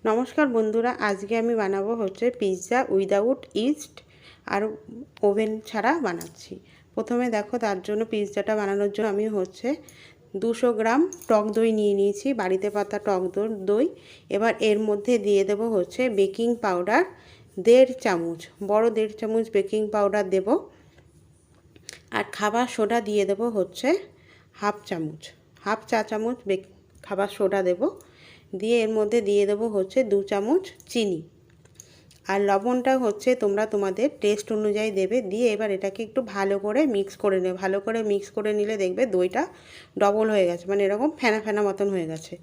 নমস্কার বন্ধুরা, আজকে আমি বানাবো হচ্ছে পিৎজা উইদাউট ইস্ট আর ওভেন ছাড়া বানাচ্ছি। প্রথমে দেখো, তার জন্য পিৎজাটা বানানোর জন্য আমি হচ্ছে 200 গ্রাম টক দই নিয়ে নিয়েছি, বাড়িতে পাতা টক দই। এবার এর মধ্যে দিয়ে দেব হচ্ছে বেকিং পাউডার 1.5 চামচ, বড় 1.5 চামচ বেকিং পাউডার দেব। আর খাবার সোডা দিয়ে দেব হচ্ছে হাফ চা চামচ খাবার সোডা দেব। দিয়ে এর মধ্যে দিয়ে দেবো হচ্ছে 2 চামচ চিনি। আর লবণটা হচ্ছে তোমরা তোমাদের টেস্ট অনুযায়ী দেবে। দিয়ে এবার এটাকে একটু ভালো করে মিক্স করে নেবে। ভালো করে মিক্স করে নিলে দেখবে দইটা ডবল হয়ে গেছে, মানে এরকম ফেনা ফেনা মতন হয়ে গেছে।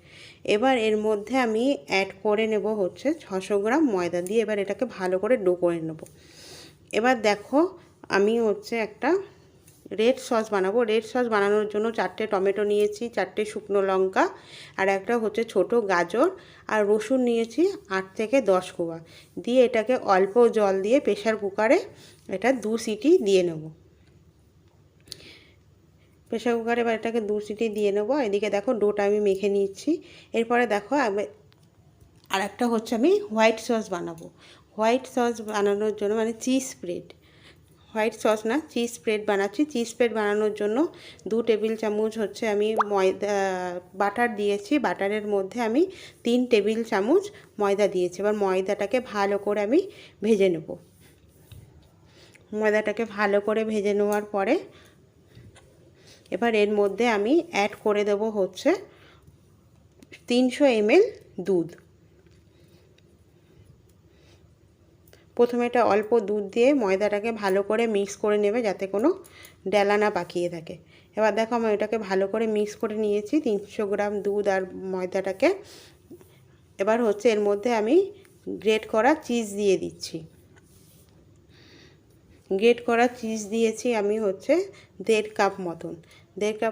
এবার এর মধ্যে আমি অ্যাড করে নেব হচ্ছে 600 গ্রাম ময়দা। দিয়ে এবার এটাকে ভালো করে ডো করে নেব। এবার দেখো, আমি হচ্ছে একটা রেড সস বানাবো। রেড সস বানানোর জন্য 4টে টমেটো নিয়েছি, 4টে শুকনো লঙ্কা, আর একটা হচ্ছে ছোট গাজর, আর রসুন নিয়েছি 8 থেকে 10 কোয়া। দিয়ে এটাকে অল্প জল দিয়ে প্রেসার কুকারে এটা 2 সিটি দিয়ে নেব। প্রেসার কুকারে এবার এটাকে 2 সিটি দিয়ে নেব। এদিকে দেখো ডোটা আমি মেখে নিচ্ছি। এরপরে দেখো আর একটা হচ্ছে আমি হোয়াইট সস বানাবো। হোয়াইট সস বানানোর জন্য মানে চিজ স্প্রেড, হোয়াইট সস না, চিজ স্প্রেড বানাচ্ছি। চিজ স্প্রেড বানানোর জন্য 2 টেবিল চামচ হচ্ছে আমি বাটার দিয়েছি। বাটারের মধ্যে আমি 3 টেবিল চামচ ময়দা দিয়েছি। এবার ময়দাটাকে ভালো করে আমি ভেজে নেব। ময়দাটাকে ভালো করে ভেজে নেওয়ার পরে এবার এর মধ্যে আমি অ্যাড করে দেব হচ্ছে 300 ml দুধ। প্রথমে এটা অল্প দুধ দিয়ে ময়দাটাকে ভালো করে মিক্স করে নেবে, যাতে কোনো ডেলা না পাকিয়ে থাকে। এবার দেখো, আমি এটাকে ভালো করে মিক্স করে নিয়েছি 300 গ্রাম দুধ আর ময়দাটাকে। এবার হচ্ছে এর মধ্যে আমি গ্রেট করা চিজ দিয়ে দিচ্ছি। গ্রেট করা চিজ দিয়েছি আমি হচ্ছে 1.5 কাপ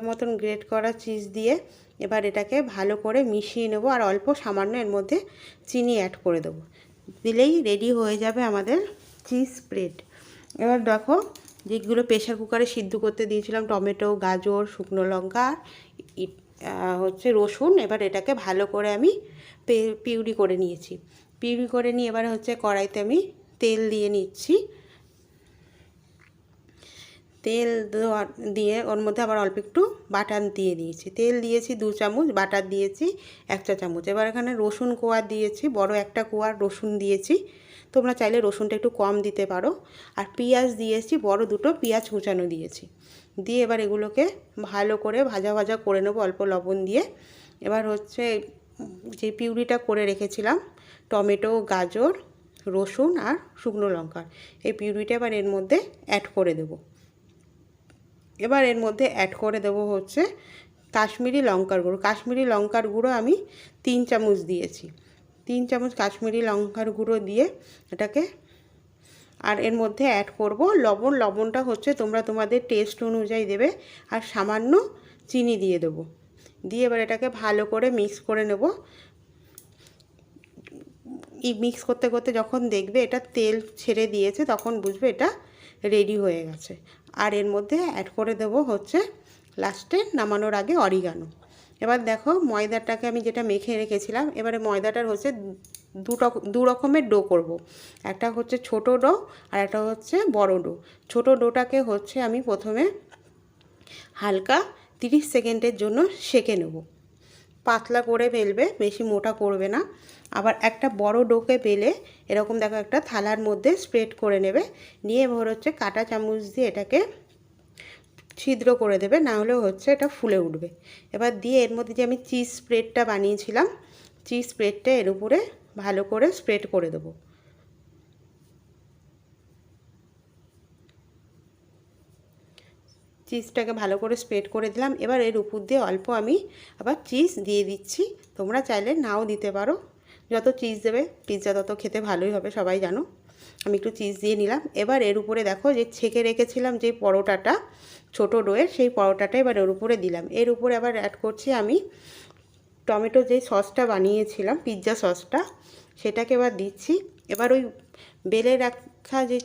মতন গ্রেট করা চিজ দিয়ে এবার এটাকে ভালো করে মিশিয়ে নেব। আর অল্প সামান্য এর মধ্যে চিনি অ্যাড করে দেবো। দিলেই রেডি হয়ে যাবে আমাদের চিজ স্প্রেড। এবার দেখো, যেগুলো প্রেসার কুকারে সিদ্ধ করতে দিয়েছিলাম, টমেটো, গাজর, শুকনো লঙ্কা, হচ্ছে রসুন, এবার এটাকে ভালো করে আমি পিউরি করে নিয়েছি। পিউরি করে নিয়ে এবার হচ্ছে কড়াইতে আমি তেল দিয়ে নিচ্ছি। তেল দিয়ে ওর মধ্যে আবার অল্প একটু বাটার দিয়ে দিয়েছি। তেল দিয়েছি 2 চামচ, বাটার দিয়েছি 1 চা চামচ। এবার এখানে রসুন কোয়া দিয়েছি, বড় একটা কোয়ার রসুন দিয়েছি। তোমরা চাইলে রসুনটা একটু কম দিতে পারো। আর পেঁয়াজ দিয়েছি, বড় 2টো পেঁয়াজ কুচানো দিয়েছি। দিয়ে এবার এগুলোকে ভালো করে ভাজা ভাজা করে নেবো অল্প লবণ দিয়ে। এবার হচ্ছে যে পিউরিটা করে রেখেছিলাম টমেটো, গাজর, রসুন আর শুকনো লঙ্কা, এই পিউরিটা এবার এর মধ্যে অ্যাড করে দেবো। এবার এর মধ্যে অ্যাড করে দেবো হচ্ছে কাশ্মীরি লঙ্কার গুঁড়ো। কাশ্মীরি লঙ্কার গুঁড়ো আমি 3 চামচ দিয়েছি। 3 চামচ কাশ্মীরি লঙ্কার গুঁড়ো দিয়ে এটাকে, আর এর মধ্যে অ্যাড করব লবণ। লবণটা হচ্ছে তোমরা তোমাদের টেস্ট অনুযায়ী দেবে। আর সামান্য চিনি দিয়ে দেবো। দিয়ে এবার এটাকে ভালো করে মিক্স করে নেব। মিক্স করতে করতে যখন দেখবে এটা তেল ছেড়ে দিয়েছে, তখন বুঝবে এটা রেডি হয়ে গেছে। আর এর মধ্যে অ্যাড করে দেব হচ্ছে লাস্টে নামানোর আগে অরিগানো। এবার দেখো, ময়দাটাকে আমি যেটা মেখে রেখেছিলাম, এবারে ময়দাটার হচ্ছে দু রকমের ডো করব। একটা হচ্ছে ছোট ডো আর একটা হচ্ছে বড় ডো। ছোট ডোটাকে হচ্ছে আমি প্রথমে হালকা 30 সেকেন্ডের জন্য সেঁকে নেব। পাতলা করে বেলবে, বেশি মোটা করবে না। আবার একটা বড় ডোকে বেলে এরকম দেখো একটা থালার মধ্যে স্প্রেড করে নেবে। নিয়ে এবার হচ্ছে কাঁটা চামচ দিয়ে এটাকে ছিদ্র করে দেবে, না হলে হচ্ছে এটা ফুলে উঠবে। এবার দিয়ে এর মধ্যে যে আমি চিজ স্প্রেডটা বানিয়েছিলাম, চিজ স্প্রেডটা এর উপরে ভালো করে স্প্রেড করে দেবো। চিজটাকে ভালো করে স্প্রেড করে দিলাম। এবার এর উপর দিয়ে অল্প আমি আবার চিজ দিয়ে দিচ্ছি। তোমরা চাইলে নাও দিতে পারো, যত চিজ দেবে পিৎজা তত খেতে ভালোই হবে, সবাই জানো। আমি একটু চিজ দিয়ে নিলাম। এবার এর উপরে দেখো যে ছেঁকে রেখেছিলাম যে পরোটাটা ছোটো ডোয়ের, সেই পরোটাটা এবার এর উপরে দিলাম। এর উপরে আবার অ্যাড করছি আমি টমেটো যে সসটা বানিয়েছিলাম, পিৎজা সসটা, সেটাকে এবার দিচ্ছি। এবার ওই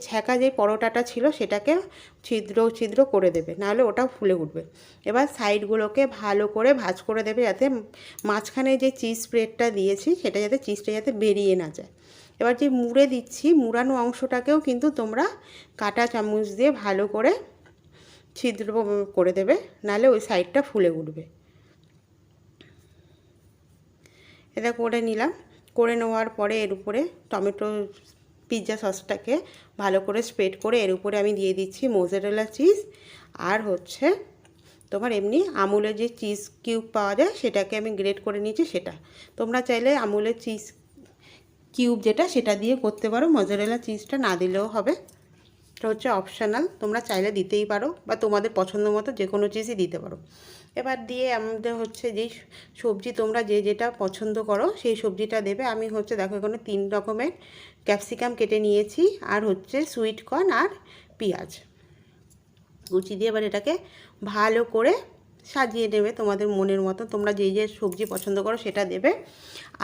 ছ্যাঁকা যে পরোটাটা ছিল সেটাকে ছিদ্র ছিদ্র করে দেবে, নাহলে ওটাও ফুলে উঠবে। এবার সাইডগুলোকে ভালো করে ভাঁজ করে দেবে, যাতে মাঝখানে যে চিজ স্প্রেডটা দিয়েছি সেটা যাতে চিজটা যাতে বেরিয়ে না যায়। এবার যে মুড়ে দিচ্ছি, মুড়ানো অংশটাকেও কিন্তু তোমরা কাঁটা চামচ দিয়ে ভালো করে ছিদ্র করে দেবে, নাহলে ওই সাইডটা ফুলে উঠবে। এটা করে নিলাম। করে নেওয়ার পরে এর উপরে টমেটো পিৎজা সসটাকে ভালো করে স্প্রেড করে এর উপরে আমি দিয়ে দিচ্ছি মোজারেলা চিজ, আর হচ্ছে তোমার এমনি আমুলের যে চিজ কিউব পাওয়া যায় সেটাকে আমি গ্রেট করে নিয়েছি সেটা। তোমরা চাইলে আমুলের চিজ কিউব যেটা সেটা দিয়ে করতে পারো, মোজারেলা চিজটা না দিলেও হবে, এটা হচ্ছে অপশনাল, তোমরা চাইলে দিতেই পারো বা তোমাদের পছন্দ মতো যে কোনো চিজই দিতে পারো। এবার দিয়ে আমাদের হচ্ছে যেই সবজি তোমরা যে যেটা পছন্দ করো সেই সবজিটা দেবে। আমি হচ্ছে দেখো এখানে 3 রকমের ক্যাপসিকাম কেটে নিয়েছি, আর হচ্ছে সুইট কর্ন আর পেঁয়াজ কুচি দিয়ে এবার এটাকে ভালো করে সাজিয়ে নেবে তোমাদের মনের মতো, তোমরা যে যে সবজি পছন্দ করো সেটা দেবে।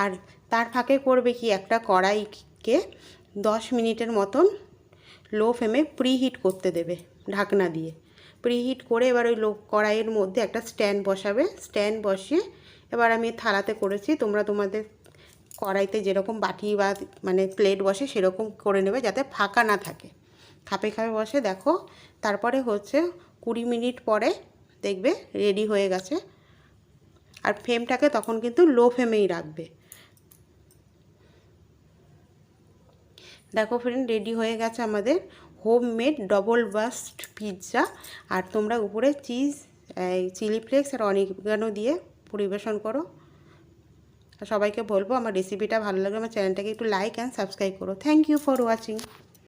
আর তার ফাঁকে করবে কি, একটা কড়াইকে 10 মিনিটের মতন লো ফ্লেমে প্রিহিট করতে দেবে ঢাকনা দিয়ে। প্রিহিট করে এবার ওই কড়াইয়ের মধ্যে একটা স্ট্যান্ড বসাবে, স্ট্যান্ড বসিয়ে এবার আমি থালাতে করেছি, তোমরা তোমাদের কড়াইতে যেরকম বাটি বা মানে প্লেট বসে সেরকম করে নেবে, যাতে ফাঁকা না থাকে, খাপে খাপে বসে। দেখো তারপরে হচ্ছে 20 মিনিট পরে দেখবে রেডি হয়ে গেছে। আর ফ্লেমটাকে তখন কিন্তু লো ফ্লেমেই রাখবে। দেখো ফ্রেন্ড, রেডি হয়ে গেছে আমাদের হোমমেড ডবল বাস্ট পিৎজা। আর তোমরা উপরে চিজ, চিলি ফ্লেক্স আর অরিগানো দিয়ে পরিবেশন করো। সবাইকে বলবো আমার রেসিপিটা ভালো লাগলে আমার চ্যানেলটাকে একটু লাইক অ্যান্ড সাবস্ক্রাইব করো। Thank you for watching.